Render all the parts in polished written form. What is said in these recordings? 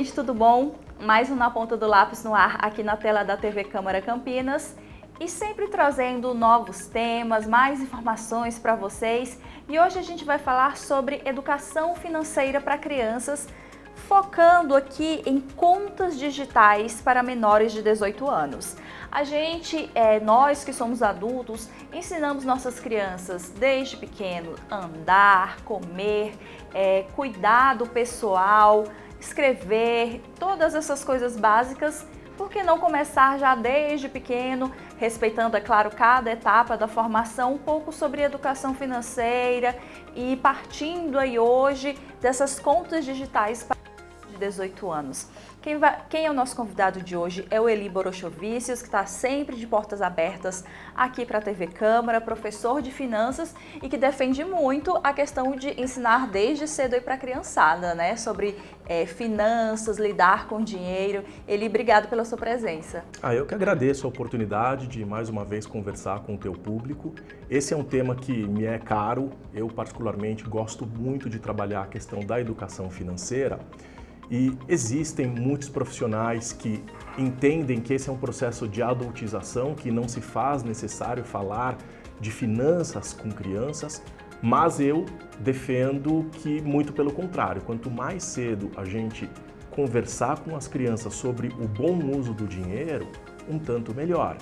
gente, tudo bom? Mais um Na Ponta do Lápis no ar aqui na tela da TV Câmara Campinas e sempre trazendo novos temas, mais informações para vocês. E hoje a gente vai falar sobre educação financeira para crianças, focando aqui em contas digitais para menores de 18 anos. Nós que somos adultos, ensinamos nossas crianças desde pequeno a andar, comer, cuidado pessoal, escrever, todas essas coisas básicas. Por que não começar já desde pequeno, respeitando, é claro, cada etapa da formação, um pouco sobre educação financeira e partindo aí hoje dessas contas digitais para de 18 anos. Quem é o nosso convidado de hoje é o Eli Borochovicius, que está sempre de portas abertas aqui para a TV Câmara, professor de finanças e que defende muito a questão de ensinar desde cedo para a criançada, né? Sobre finanças, lidar com dinheiro. Eli, obrigado pela sua presença. Eu que agradeço a oportunidade de mais uma vez conversar com o teu público. Esse é um tema que me é caro, eu particularmente gosto muito de trabalhar a questão da educação financeira. E existem muitos profissionais que entendem que esse é um processo de adultização, que não se faz necessário falar de finanças com crianças, mas eu defendo que, muito pelo contrário, quanto mais cedo a gente conversar com as crianças sobre o bom uso do dinheiro, um tanto melhor.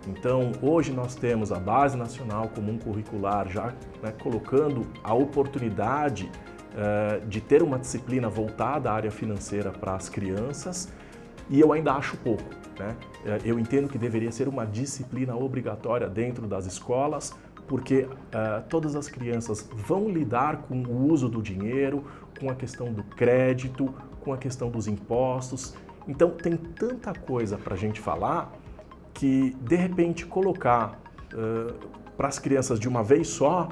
Então, hoje nós temos a Base Nacional Comum Curricular já colocando a oportunidade de ter uma disciplina voltada à área financeira para as crianças, e eu ainda acho pouco, né? Eu entendo que deveria ser uma disciplina obrigatória dentro das escolas, porque todas as crianças vão lidar com o uso do dinheiro, com a questão do crédito, com a questão dos impostos. Então tem tanta coisa para a gente falar que, de repente, colocar para as crianças de uma vez só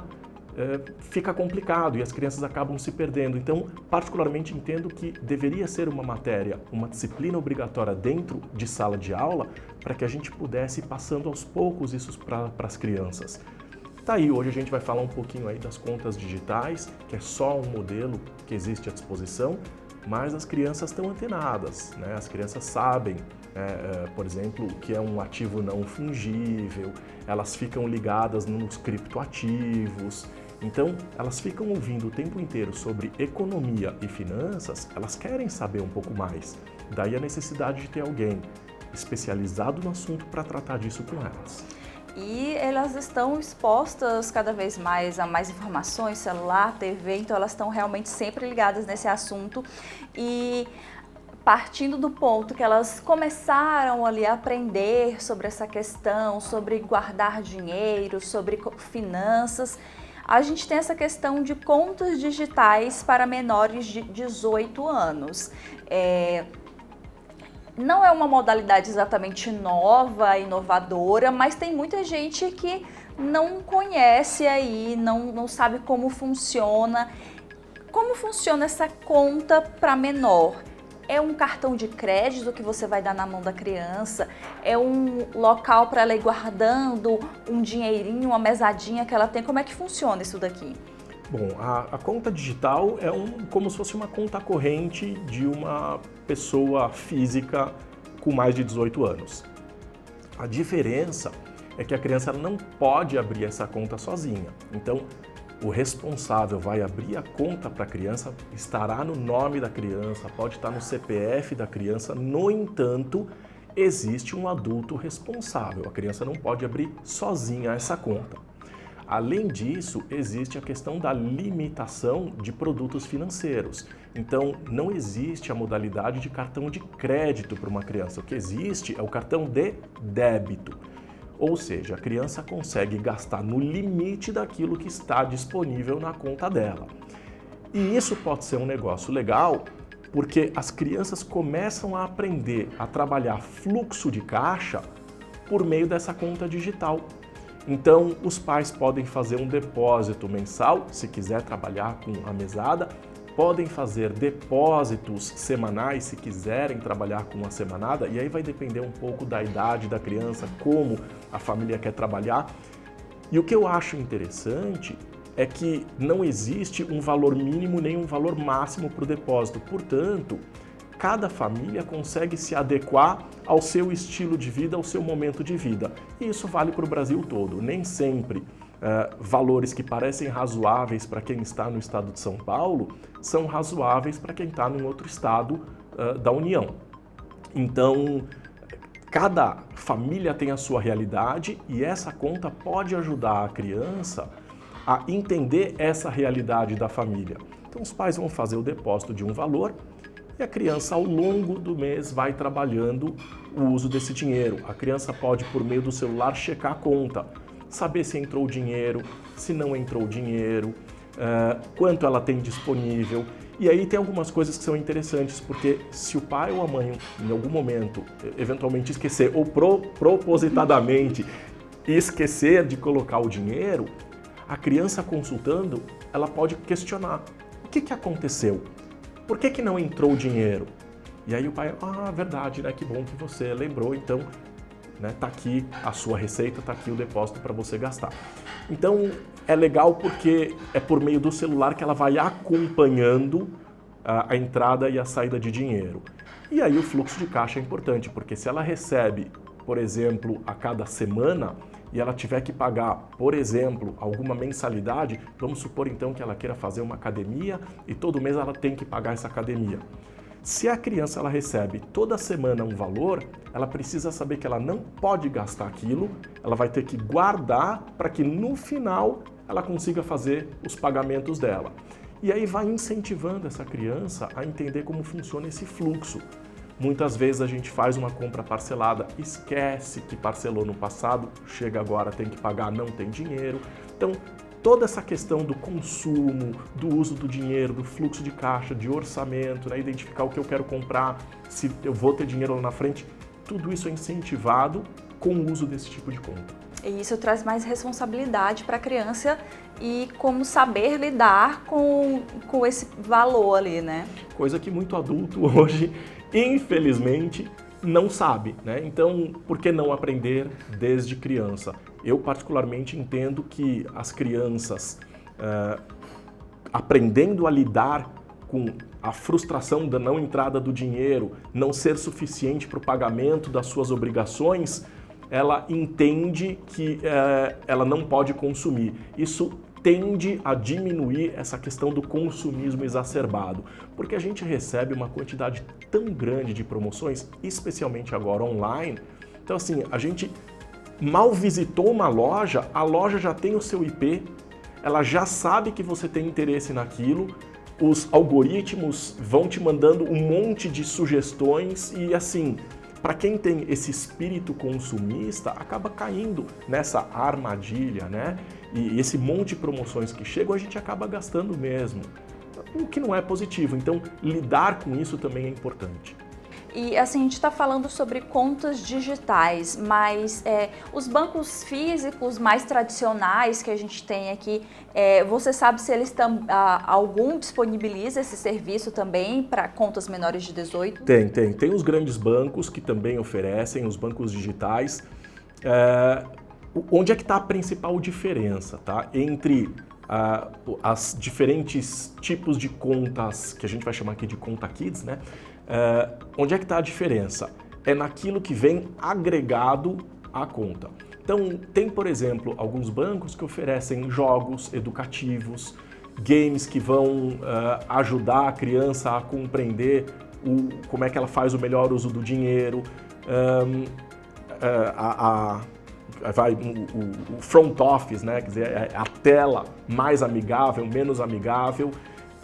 fica complicado e as crianças acabam se perdendo. Então, particularmente entendo que deveria ser uma matéria, uma disciplina obrigatória dentro de sala de aula, para que a gente pudesse ir passando aos poucos isso para as crianças. Tá aí, hoje a gente vai falar um pouquinho aí das contas digitais, que é só um modelo que existe à disposição, mas as crianças estão antenadas, né? As crianças sabem, por exemplo, que é um ativo não fungível, elas ficam ligadas nos criptoativos. Então, elas ficam ouvindo o tempo inteiro sobre economia e finanças, elas querem saber um pouco mais. Daí a necessidade de ter alguém especializado no assunto para tratar disso com elas. E elas estão expostas cada vez mais a mais informações, celular, TV, então elas estão realmente sempre ligadas nesse assunto. E partindo do ponto que elas começaram ali a aprender sobre essa questão, sobre guardar dinheiro, sobre finanças, a gente tem essa questão de contas digitais para menores de 18 anos. Não é uma modalidade exatamente nova, inovadora, mas tem muita gente que não conhece aí, não sabe como funciona. Como funciona essa conta para menor? É um cartão de crédito que você vai dar na mão da criança? É um local para ela ir guardando um dinheirinho, uma mesadinha que ela tem? Como é que funciona isso daqui? Bom, a conta digital é como se fosse uma conta corrente de uma pessoa física com mais de 18 anos. A diferença é que a criança não pode abrir essa conta sozinha. Então, o responsável vai abrir a conta para a criança, estará no nome da criança, pode estar no CPF da criança, no entanto, existe um adulto responsável. A criança não pode abrir sozinha essa conta. Além disso, existe a questão da limitação de produtos financeiros. Então, não existe a modalidade de cartão de crédito para uma criança. O que existe é o cartão de débito. Ou seja, a criança consegue gastar no limite daquilo que está disponível na conta dela. E isso pode ser um negócio legal, porque as crianças começam a aprender a trabalhar fluxo de caixa por meio dessa conta digital. Então, os pais podem fazer um depósito mensal, se quiser trabalhar com a mesada, podem fazer depósitos semanais, se quiserem trabalhar com uma semanada, e aí vai depender um pouco da idade da criança, como a família quer trabalhar. E o que eu acho interessante é que não existe um valor mínimo nem um valor máximo para o depósito. Portanto, cada família consegue se adequar ao seu estilo de vida, ao seu momento de vida. E isso vale para o Brasil todo. Nem sempre valores que parecem razoáveis para quem está no estado de São Paulo são razoáveis para quem está em outro estado da União. Então, cada família tem a sua realidade e essa conta pode ajudar a criança a entender essa realidade da família. Então, os pais vão fazer o depósito de um valor e a criança, ao longo do mês, vai trabalhando o uso desse dinheiro. A criança pode, por meio do celular, checar a conta, saber se entrou dinheiro, se não entrou dinheiro, quanto ela tem disponível. E aí tem algumas coisas que são interessantes, porque se o pai ou a mãe, em algum momento, eventualmente esquecer, ou propositadamente esquecer de colocar o dinheiro, a criança consultando, ela pode questionar. O que aconteceu? Por que não entrou o dinheiro? E aí o pai, verdade, né? Que bom que você lembrou, então, né, tá aqui a sua receita, tá aqui o depósito para você gastar. Então, é legal porque é por meio do celular que ela vai acompanhando a entrada e a saída de dinheiro. E aí o fluxo de caixa é importante, porque se ela recebe, por exemplo, a cada semana, e ela tiver que pagar, por exemplo, alguma mensalidade, vamos supor então que ela queira fazer uma academia e todo mês ela tem que pagar essa academia. Se a criança ela recebe toda semana um valor, ela precisa saber que ela não pode gastar aquilo, ela vai ter que guardar para que no final ela consiga fazer os pagamentos dela. E aí vai incentivando essa criança a entender como funciona esse fluxo. Muitas vezes a gente faz uma compra parcelada, esquece que parcelou no passado, chega agora, tem que pagar, não tem dinheiro. Então, toda essa questão do consumo, do uso do dinheiro, do fluxo de caixa, de orçamento, né, identificar o que eu quero comprar, se eu vou ter dinheiro lá na frente, tudo isso é incentivado com o uso desse tipo de conta. E isso traz mais responsabilidade para a criança e como saber lidar com esse valor ali, né? Coisa que muito adulto hoje, infelizmente, não sabe, né? Então, por que não aprender desde criança? Eu particularmente entendo que as crianças aprendendo a lidar com a frustração da não entrada do dinheiro, não ser suficiente para o pagamento das suas obrigações, ela entende que ela não pode consumir. Isso tende a diminuir essa questão do consumismo exacerbado, porque a gente recebe uma quantidade tão grande de promoções, especialmente agora online. Então assim, a gente mal visitou uma loja, a loja já tem o seu IP, ela já sabe que você tem interesse naquilo, os algoritmos vão te mandando um monte de sugestões e assim, para quem tem esse espírito consumista, acaba caindo nessa armadilha, né? E esse monte de promoções que chegam, a gente acaba gastando mesmo, o que não é positivo. Então, lidar com isso também é importante. E assim, a gente está falando sobre contas digitais, mas os bancos físicos mais tradicionais que a gente tem aqui, você sabe se eles algum disponibiliza esse serviço também para contas menores de 18? Tem os grandes bancos que também oferecem, os bancos digitais. Onde é que está a principal diferença, tá? Entre as diferentes tipos de contas, que a gente vai chamar aqui de conta kids, né? Onde é que está a diferença? É naquilo que vem agregado à conta. Então, tem, por exemplo, alguns bancos que oferecem jogos educativos, games que vão ajudar a criança a compreender como é que ela faz o melhor uso do dinheiro, o front office, né? Quer dizer, a tela mais amigável, menos amigável.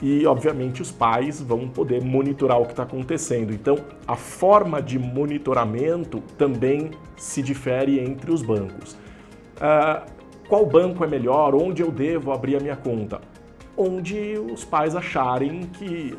E, obviamente, os pais vão poder monitorar o que está acontecendo. Então, a forma de monitoramento também se difere entre os bancos. Qual banco é melhor? Onde eu devo abrir a minha conta? Onde os pais acharem que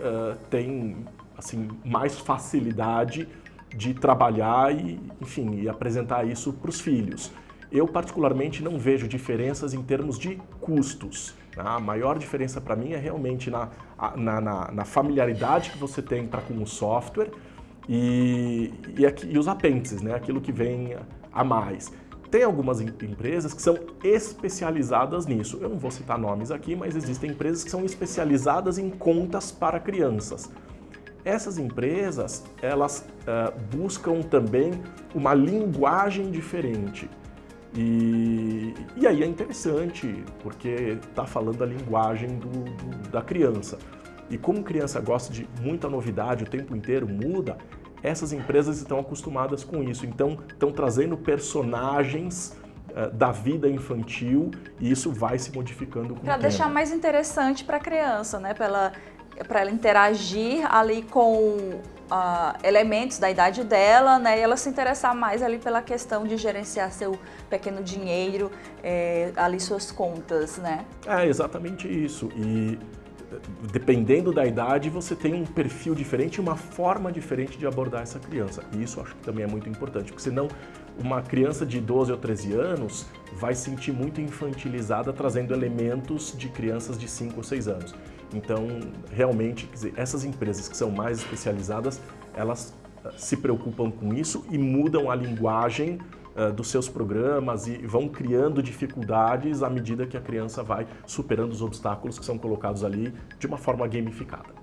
tem assim, mais facilidade de trabalhar e, enfim, e apresentar isso para os filhos. Eu, particularmente, não vejo diferenças em termos de custos. A maior diferença para mim é realmente na familiaridade que você tem com o software e os apêndices, né? Aquilo que vem a mais. Tem algumas empresas que são especializadas nisso. Eu não vou citar nomes aqui, mas existem empresas que são especializadas em contas para crianças. essas empresas, elas buscam também uma linguagem diferente. E aí é interessante, porque está falando a linguagem da criança. E como criança gosta de muita novidade, o tempo inteiro muda, essas empresas estão acostumadas com isso. Então, estão trazendo personagens da vida infantil e isso vai se modificando com o tempo. Para deixar mais interessante para a criança, né? Para ela interagir ali com elementos da idade dela, né? E ela se interessar mais ali pela questão de gerenciar seu pequeno dinheiro, ali suas contas, né? É exatamente isso. E dependendo da idade, você tem um perfil diferente, uma forma diferente de abordar essa criança. E isso eu acho que também é muito importante, porque senão uma criança de 12 ou 13 anos vai se sentir muito infantilizada, trazendo elementos de crianças de 5 ou 6 anos. Então, realmente, quer dizer, essas empresas que são mais especializadas, elas se preocupam com isso e mudam a linguagem dos seus programas e vão criando dificuldades à medida que a criança vai superando os obstáculos que são colocados ali de uma forma gamificada.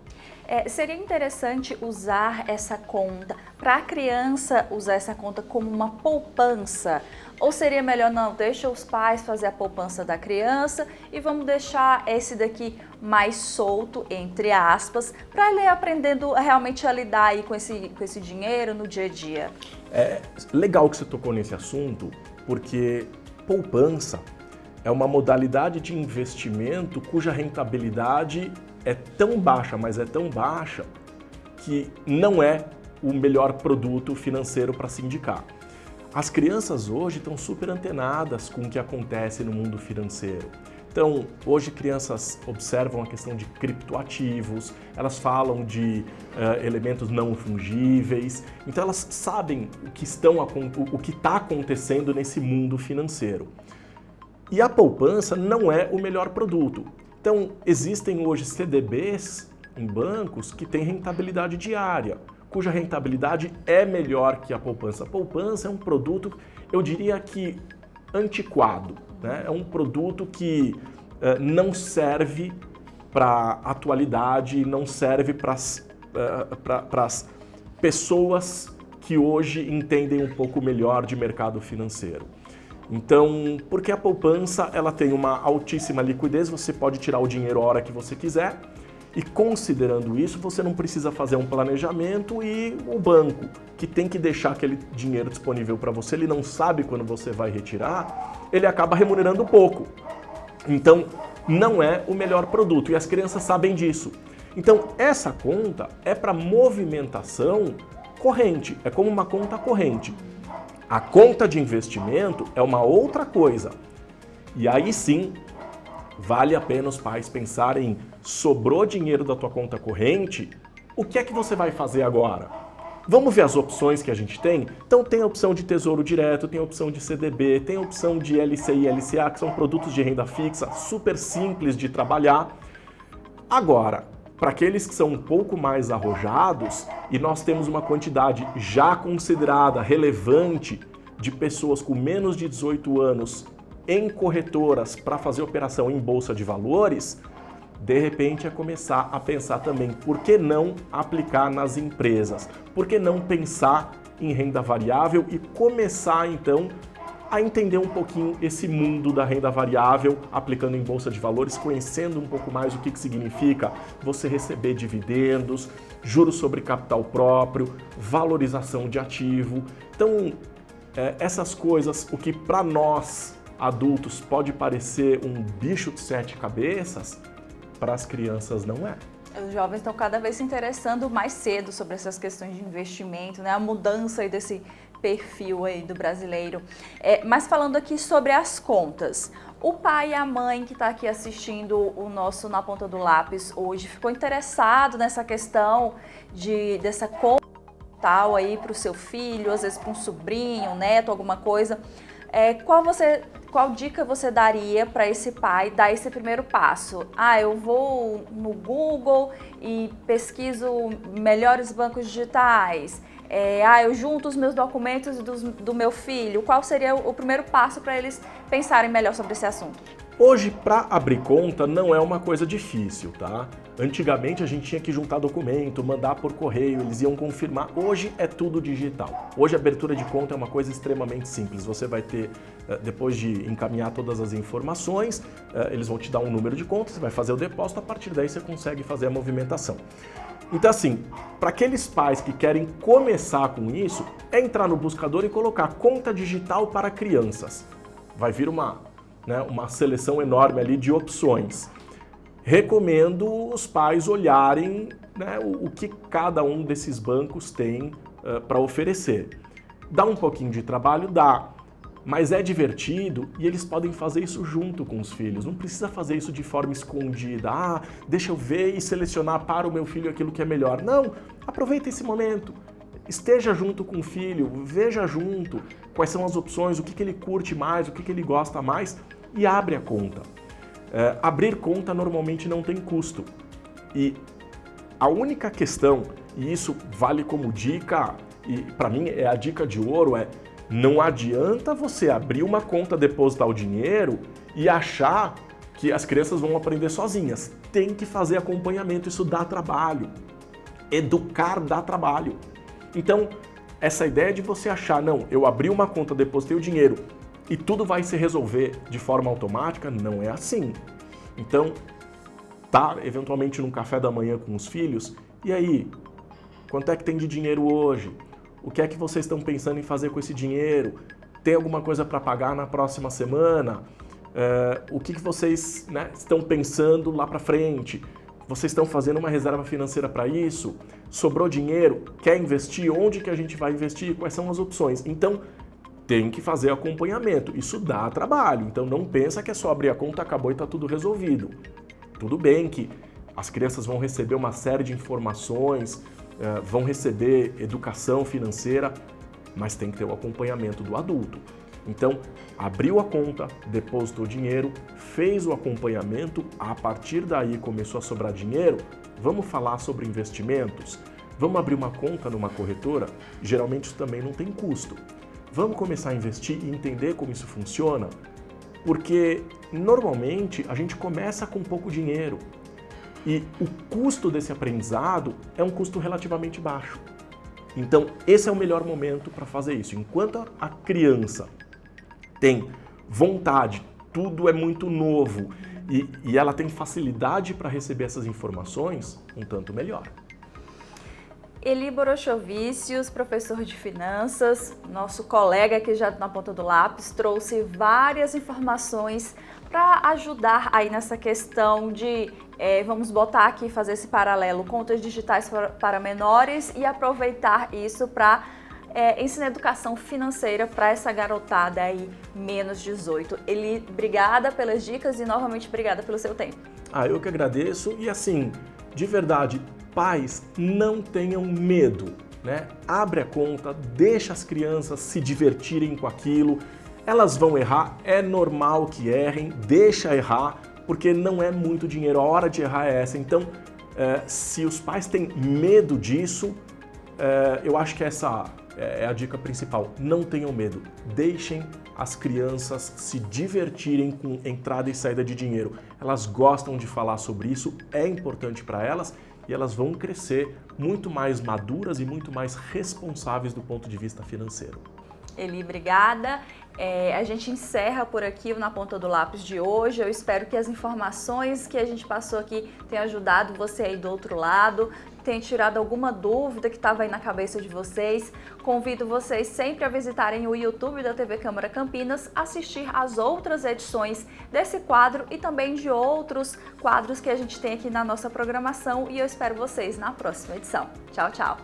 Seria interessante usar essa conta, para a criança usar essa conta como uma poupança? Ou seria melhor não, deixa os pais fazer a poupança da criança e vamos deixar esse daqui mais solto, entre aspas, para ele ir aprendendo realmente a lidar aí com esse dinheiro no dia a dia? É legal que você tocou nesse assunto, porque poupança é uma modalidade de investimento cuja rentabilidade é tão baixa, mas é tão baixa, que não é o melhor produto financeiro para se indicar. As crianças hoje estão super antenadas com o que acontece no mundo financeiro. Então, hoje crianças observam a questão de criptoativos, elas falam de elementos não fungíveis, então elas sabem o que está acontecendo nesse mundo financeiro. E a poupança não é o melhor produto. Então, existem hoje CDBs em bancos que têm rentabilidade diária, cuja rentabilidade é melhor que a poupança. A poupança é um produto, eu diria que antiquado, né? É um produto que não serve para a atualidade, não serve para as pessoas que hoje entendem um pouco melhor de mercado financeiro. Então, porque a poupança ela tem uma altíssima liquidez, você pode tirar o dinheiro a hora que você quiser e considerando isso, você não precisa fazer um planejamento e o banco, que tem que deixar aquele dinheiro disponível para você, ele não sabe quando você vai retirar, ele acaba remunerando pouco. Então, não é o melhor produto e as crianças sabem disso. Então, essa conta é para movimentação corrente, é como uma conta corrente. A conta de investimento é uma outra coisa. E aí sim, vale a pena os pais pensarem, sobrou dinheiro da tua conta corrente, o que é que você vai fazer agora? Vamos ver as opções que a gente tem? Então tem a opção de tesouro direto, tem a opção de CDB, tem a opção de LCI e LCA, que são produtos de renda fixa, super simples de trabalhar. Agora, para aqueles que são um pouco mais arrojados, e nós temos uma quantidade já considerada relevante de pessoas com menos de 18 anos em corretoras para fazer operação em bolsa de valores, de repente é começar a pensar também, por que não aplicar nas empresas? Por que não pensar em renda variável e começar então a entender um pouquinho esse mundo da renda variável, aplicando em bolsa de valores, conhecendo um pouco mais o que significa você receber dividendos, juros sobre capital próprio, valorização de ativo. Então, essas coisas, o que para nós adultos pode parecer um bicho de 7 cabeças, para as crianças não é. Os jovens estão cada vez se interessando mais cedo sobre essas questões de investimento, né? A mudança aí desse perfil aí do brasileiro. Mas falando aqui sobre as contas, o pai e a mãe que está aqui assistindo o nosso Na Ponta do Lápis hoje ficou interessado nessa questão dessa conta tal aí para o seu filho, às vezes para um sobrinho, um neto, alguma coisa. Qual dica você daria para esse pai dar esse primeiro passo? Eu vou no Google e pesquiso melhores bancos digitais. Eu junto os meus documentos do meu filho. Qual seria o primeiro passo para eles pensarem melhor sobre esse assunto? Hoje, para abrir conta, não é uma coisa difícil, tá? Antigamente a gente tinha que juntar documento, mandar por correio, eles iam confirmar. Hoje é tudo digital. Hoje a abertura de conta é uma coisa extremamente simples. Você vai ter, depois de encaminhar todas as informações, eles vão te dar um número de conta, você vai fazer o depósito, a partir daí você consegue fazer a movimentação. Então assim, para aqueles pais que querem começar com isso, é entrar no buscador e colocar conta digital para crianças. Vai vir uma seleção enorme ali de opções. Recomendo os pais olharem, né, o que cada um desses bancos tem para oferecer. Dá um pouquinho de trabalho? Dá, mas é divertido e eles podem fazer isso junto com os filhos. Não precisa fazer isso de forma escondida. Ah, deixa eu ver e selecionar para o meu filho aquilo que é melhor. Não, aproveita esse momento. Esteja junto com o filho, veja junto quais são as opções, o que ele curte mais, o que ele gosta mais e abre a conta. Abrir conta normalmente não tem custo. E a única questão, e isso vale como dica, e para mim é a dica de ouro, não adianta você abrir uma conta, depositar o dinheiro e achar que as crianças vão aprender sozinhas. Tem que fazer acompanhamento, isso dá trabalho. Educar dá trabalho. Então, essa ideia de você achar, não, eu abri uma conta, depositei o dinheiro e tudo vai se resolver de forma automática, não é assim. Então, tá eventualmente num café da manhã com os filhos, e aí, quanto é que tem de dinheiro hoje? O que é que vocês estão pensando em fazer com esse dinheiro? Tem alguma coisa para pagar na próxima semana? O que vocês, né, estão pensando lá para frente? Vocês estão fazendo uma reserva financeira para isso? Sobrou dinheiro? Quer investir? Onde que a gente vai investir? Quais são as opções? Então, tem que fazer acompanhamento. Isso dá trabalho. Então, não pensa que é só abrir a conta, acabou e está tudo resolvido. Tudo bem que as crianças vão receber uma série de informações, vão receber educação financeira, mas tem que ter o acompanhamento do adulto. Então, abriu a conta, depositou o dinheiro, fez o acompanhamento, a partir daí começou a sobrar dinheiro, vamos falar sobre investimentos? Vamos abrir uma conta numa corretora? Geralmente isso também não tem custo. Vamos começar a investir e entender como isso funciona? Porque normalmente a gente começa com pouco dinheiro e o custo desse aprendizado é um custo relativamente baixo. Então, esse é o melhor momento para fazer isso. Enquanto a criança tem vontade, tudo é muito novo e ela tem facilidade para receber essas informações, um tanto melhor. Eli Borochovicius, professor de finanças, nosso colega aqui já na ponta do lápis, trouxe várias informações para ajudar aí nessa questão de, vamos botar aqui, fazer esse paralelo, contas digitais para menores e aproveitar isso para ensinar educação financeira para essa garotada aí, menos 18. Eli, obrigada pelas dicas e novamente obrigada pelo seu tempo. Eu que agradeço e assim, de verdade, pais, não tenham medo, né? Abre a conta, deixa as crianças se divertirem com aquilo, elas vão errar, é normal que errem, deixa errar, porque não é muito dinheiro, a hora de errar é essa. Então, se os pais têm medo disso, eu acho que essa é a dica principal. Não tenham medo, deixem as crianças se divertirem com entrada e saída de dinheiro. Elas gostam de falar sobre isso, é importante para elas e elas vão crescer muito mais maduras e muito mais responsáveis do ponto de vista financeiro. Eli, obrigada. A gente encerra por aqui o Na Ponta do Lápis de hoje. Eu espero que as informações que a gente passou aqui tenham ajudado você aí do outro lado, tenha tirado alguma dúvida que estava aí na cabeça de vocês. Convido vocês sempre a visitarem o YouTube da TV Câmara Campinas, assistir às outras edições desse quadro e também de outros quadros que a gente tem aqui na nossa programação. E eu espero vocês na próxima edição. Tchau, tchau!